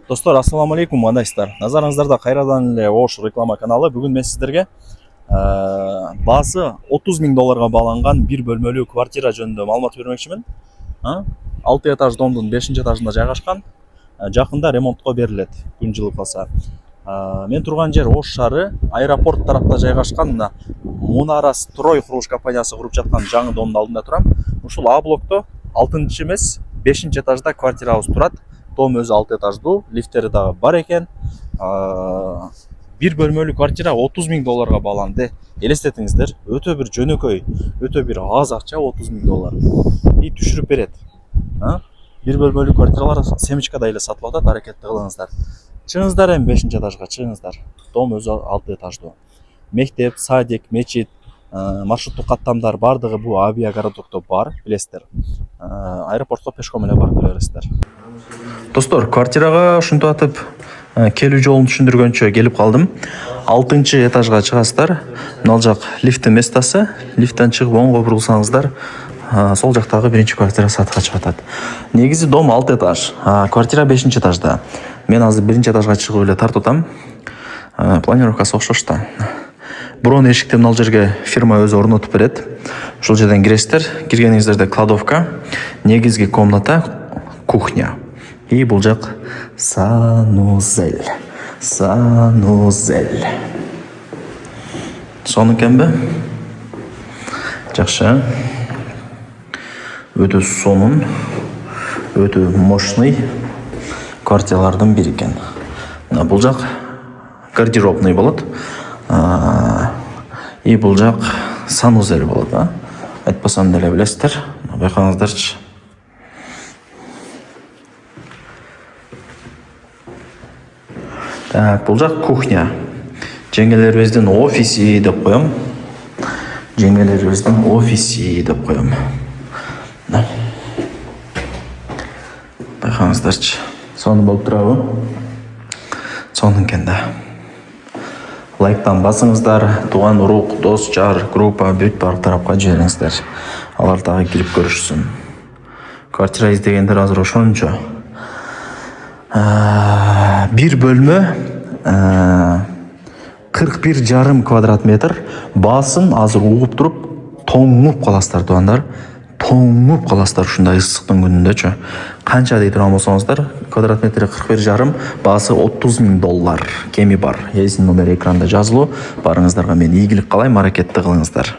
Достор, ассаламу алейкум, кандайсыздар? Назарыңыздарда кайрадан эле Ош реклама каналы. Бүгүн мен сиздерге баасы 30 000 долларга бааланган бир бөлмөлүү квартира жөнүндө маалымат бермекчимин. 6 этаж домдун 5 этажында жайгашкан. Жакында ремонтко берилет, күн жылып калса. Мен турган жер Ош шаары, аэропорт тарапта жайгашкан. Мына Мунара Строй курулуш компаниясы куруп жаткан жаңы домдун алдында турам. Ушул А блокто 6 эмес 5 этажда квартирабыз турат. Дом өзү 6 этаждуу, лифтери дагы бар экен. Бир бөлмөлүү квартира 30 000 долларга бааланды. Элестетиңиздер, өтө бир жөнөкөй, өтө бир аз акча 30 000 доллар. И түшүрүп берет. Бир бөлмөлүү квартиралар семечкада эле сатылып атат, аракетти кылыңыздар. Чыгыңыздар эми 5 этажга чыгыңыздар. Дом өзү 6 этаждуу. Мектеп, садик, мечит, маршруттук каттамдар бардыгы бул авиагородокто бар, билесиздер. Аэропортко пешком эле барып келе бересиздер. Достор, квартирага ушинтип атып келүү жолун түшүндүргөнчө келип калдым. 6 этажга чыгасыздар. Мына жак лифттин местасы. Лифттен чыгып оңго бурулсаңыздар, сол жактагы биринчи квартира сатышка чыгып атат. Негизи дом 6 этаж, квартира 5 этажда. Мен азыр 1 этажга чыгып эле тартып атам. Планировкасы окшош да. Бирок эшикти мына жерге фирма өзү орнотуп берет. Ушул жерден киресиздер. Киргениңиздерде кладовка, негизги комната, кухня. И бул жак санузел. Сонукенби? Жакшы. Өтө сонун, өтө мощный квартиралардын бири экен. Бул жак гардеробный болот. И бул жак санузел болот, айтпасам деле билесиздер. Байкаңыздарчы. Так, бул жак кухня. Жеңгелерибиздин офиси деп коем. Байкаңыздарчы. Сону болуп турабы? Сонун экен да. Лайктан басыңыздар, туган урук, дос, жар, группа, бүт бар тарапка жибериңиздер. Алар дагы кирип көрүшсүн. Квартира издегендер азыр ошончо. Бир бөлмө 41,5 квадрат метр. Баасын азыр угуп туруп, тоңуп каласыздар туугандар. Тоңуп каласыздар ушундай ысыктын күнүндөчү. Канча дей турган болсоңуздар, квадрат метри 41,5, баасы 30 000 доллар. Кеми бар. Эсин номери экранда жазылуу. Барыңыздарга мен ийгилик каалайм, аракетти кылыңыздар.